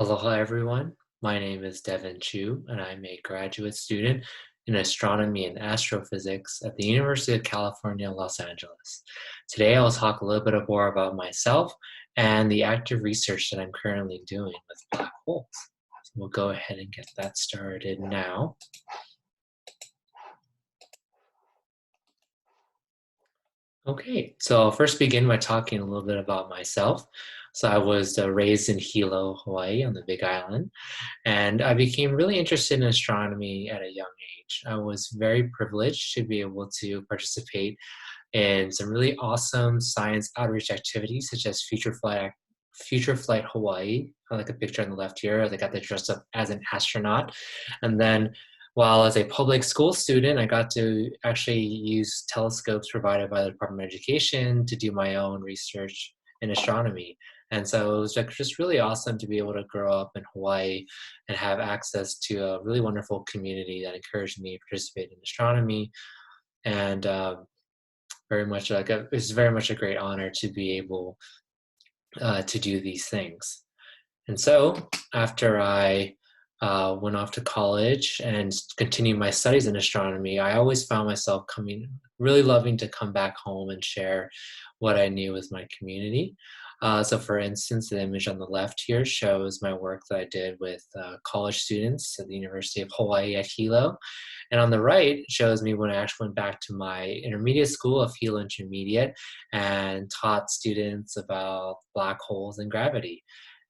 Aloha everyone, my name is Devin Chu and I'm a graduate student in astronomy and astrophysics at the University of California, Los Angeles. Today I'll talk a little bit more about myself and the active research that I'm currently doing with black holes. So we'll go ahead and get that started now. Okay, so I'll first begin by talking a little bit about myself. So I was raised in Hilo, Hawaii on the Big Island, and I became really interested in astronomy at a young age. I was very privileged to be able to participate in some really awesome science outreach activities, such as Future Flight Hawaii. I like a picture on the left here. I got to dress up as an astronaut, and then while as a public school student, I got to actually use telescopes provided by the Department of Education to do my own research in astronomy. And so it was like just really awesome to be able to grow up in Hawaii and have access to a really wonderful community that encouraged me to participate in astronomy. And very much it's very much a great honor to be able to do these things. And so after I went off to college and continued my studies in astronomy, I always found myself really loving to come back home and share what I knew with my community. So for instance, the image on the left here shows my work that I did with college students at the University of Hawaii at Hilo. And on the right shows me when I actually went back to my intermediate school of Hilo Intermediate and taught students about black holes and gravity.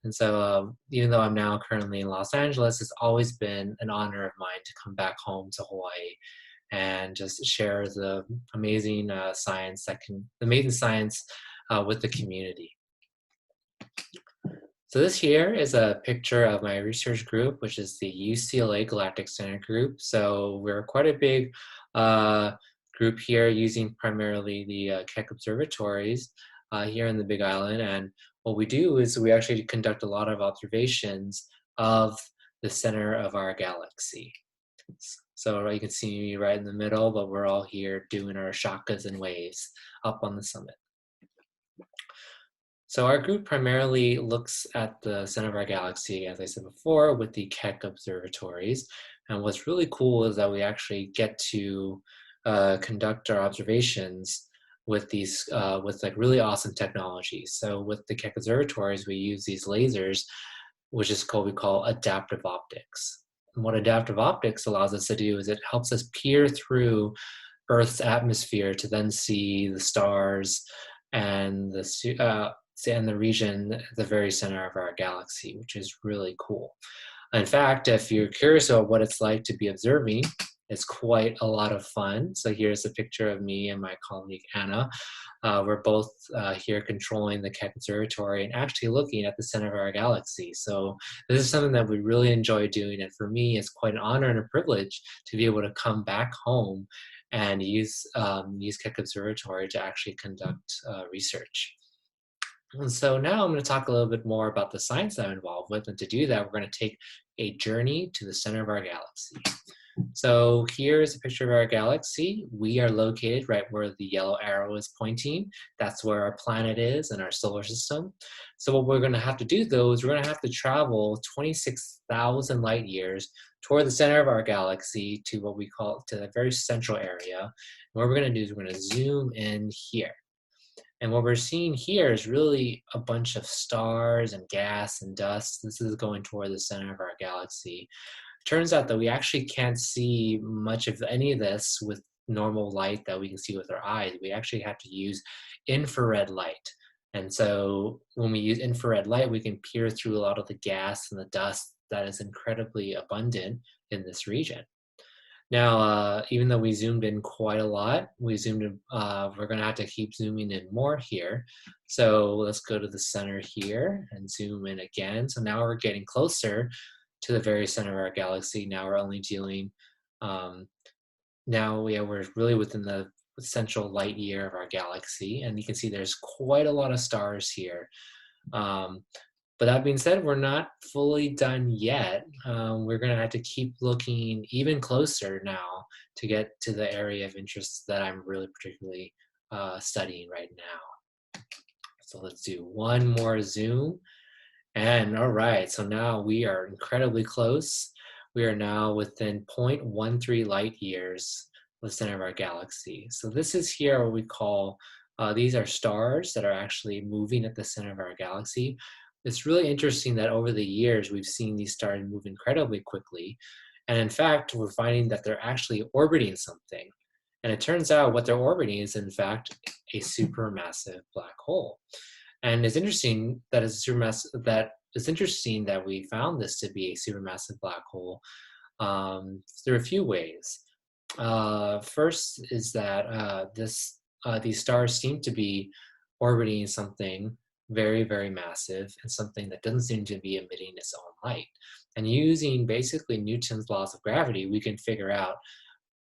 And so even though I'm now currently in Los Angeles, it's always been an honor of mine to come back home to Hawaii and just share the amazing science with the community. So this here is a picture of my research group, which is the UCLA Galactic Center group. So we're quite a big group here using primarily the Keck observatories here in the Big Island. And what we do is we actually conduct a lot of observations of the center of our galaxy. So you can see me right in the middle, but we're all here doing our shakas and waves up on the summit. So our group primarily looks at the center of our galaxy, as I said before, with the Keck observatories. And what's really cool is that we actually get to conduct our observations with these with like really awesome technology. So with the Keck observatories, we use these lasers, which is we call adaptive optics. And what adaptive optics allows us to do is it helps us peer through Earth's atmosphere to then see the stars and the region at the very center of our galaxy, which is really cool. In fact, if you're curious about what it's like to be observing, it's quite a lot of fun. So here's a picture of me and my colleague Anna. We're both here controlling the Keck Observatory and actually looking at the center of our galaxy. So this is something that we really enjoy doing. And for me, it's quite an honor and a privilege to be able to come back home and use Keck Observatory to actually conduct research. And so now I'm going to talk a little bit more about the science that I'm involved with. And to do that, we're going to take a journey to the center of our galaxy. So here's a picture of our galaxy. We are located right where the yellow arrow is pointing. That's where our planet is in our solar system. So what we're going to have to do, though, is we're going to have to travel 26,000 light years toward the center of our galaxy to what we call to the very central area. And what we're going to do is we're going to zoom in here. And what we're seeing here is really a bunch of stars and gas and dust. This is going toward the center of our galaxy. Turns out that we actually can't see much of any of this with normal light that we can see with our eyes. We actually have to use infrared light. And so when we use infrared light, we can peer through a lot of the gas and the dust that is incredibly abundant in this region. Now, even though we zoomed in quite a lot, we're going to have to keep zooming in more here. So let's go to the center here and zoom in again. So now we're getting closer to the very center of our galaxy. Now we're only dealing, we're really within the central light year of our galaxy. And you can see there's quite a lot of stars here. But that being said, we're not fully done yet. We're going to have to keep looking even closer now to get to the area of interest that I'm really particularly studying right now. So let's do one more zoom. And all right, so now we are incredibly close. We are now within 0.13 light years of the center of our galaxy. So this is here what we call, these are stars that are actually moving at the center of our galaxy. It's really interesting that over the years, we've seen these stars move incredibly quickly. And in fact, we're finding that they're actually orbiting something. And it turns out what they're orbiting is, in fact, a supermassive black hole. And it's interesting that it's interesting that we found this to be a supermassive black hole through a few ways. First is that these stars seem to be orbiting something very, very massive and something that doesn't seem to be emitting its own light. And using basically Newton's laws of gravity, we can figure out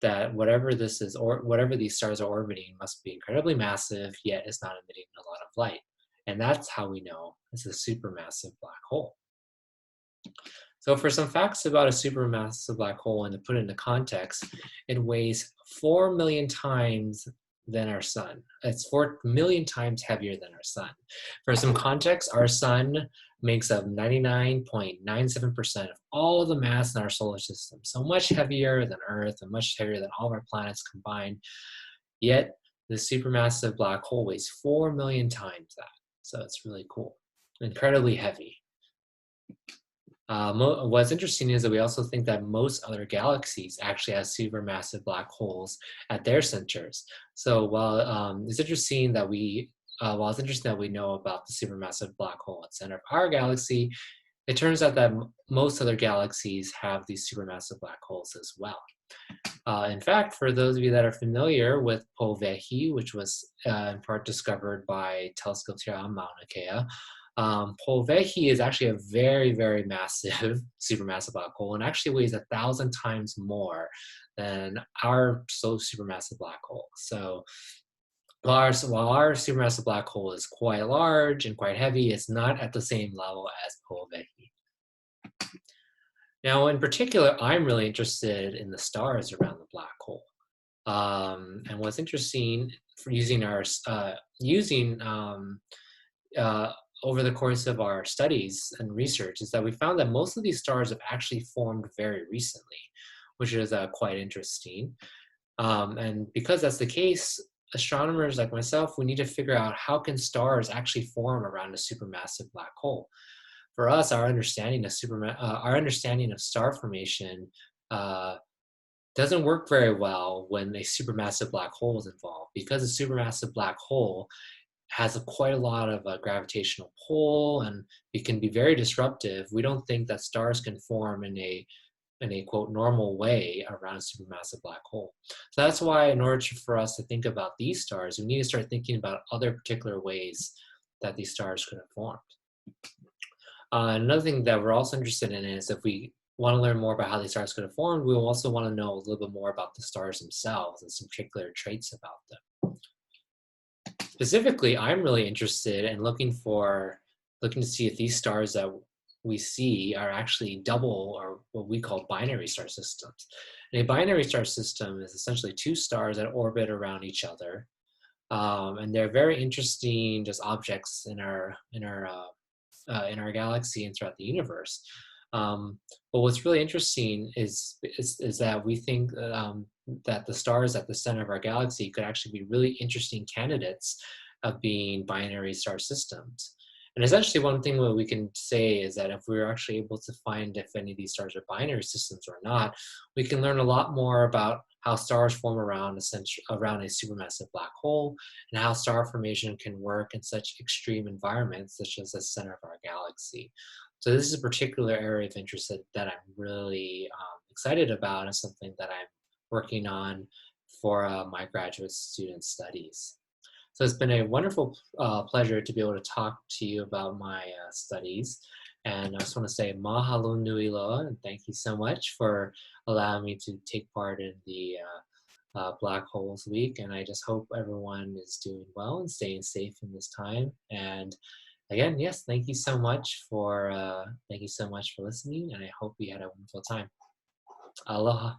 that whatever this is, or whatever these stars are orbiting, must be incredibly massive, yet it's not emitting a lot of light. And that's how we know it's a supermassive black hole. So for some facts about a supermassive black hole, and to put it into context, it weighs 4 million times than our sun. It's 4 million times heavier than our sun. For some context, our sun makes up 99.97% of all of the mass in our solar system. So much heavier than Earth and much heavier than all of our planets combined. Yet the supermassive black hole weighs 4 million times that. So it's really cool, incredibly heavy. What's interesting is that we also think that most other galaxies actually have supermassive black holes at their centers. So while it's interesting that we know about the supermassive black hole at the center of our galaxy, it turns out that most other galaxies have these supermassive black holes as well. In fact, for those of you that are familiar with Pōwehi, which was in part discovered by telescopes here on Maunakea, Pōwehi is actually a very, very massive supermassive black hole, and actually weighs 1,000 times more than our supermassive black hole. So while our supermassive black hole is quite large and quite heavy, it's not at the same level as Pōwehi. Now, in particular, I'm really interested in the stars around the black hole. And what's interesting for over the course of our studies and research is that we found that most of these stars have actually formed very recently, which is quite interesting. And because that's the case, astronomers like myself, we need to figure out how can stars actually form around a supermassive black hole. For us, our understanding of star formation doesn't work very well when a supermassive black hole is involved, because a supermassive black hole has quite a lot of gravitational pull, and it can be very disruptive. We don't think that stars can form in a quote normal way around a supermassive black hole. So that's why, in order for us to think about these stars, we need to start thinking about other particular ways that these stars could have formed. Another thing that we're also interested in is, if we want to learn more about how these stars could have formed, we also want to know a little bit more about the stars themselves and some particular traits about them. Specifically, I'm really interested in looking to see if these stars that we see are actually double, or what we call binary star systems. And a binary star system is essentially two stars that orbit around each other, and they're very interesting just objects in our galaxy and throughout the universe. But what's really interesting is that we think that the stars at the center of our galaxy could actually be really interesting candidates of being binary star systems. And essentially, one thing that we can say is that if we're actually able to find if any of these stars are binary systems or not, we can learn a lot more about how stars form around a supermassive black hole, and how star formation can work in such extreme environments, such as the center of our galaxy. So this is a particular area of interest that I'm really excited about, and something that I'm working on for my graduate student studies. So it's been a wonderful pleasure to be able to talk to you about my studies. And I just want to say mahalo nui loa, and thank you so much for allowing me to take part in the Black Holes Week. And I just hope everyone is doing well and staying safe in this time. And again, yes, thank you so much for listening, and I hope we had a wonderful time. Aloha.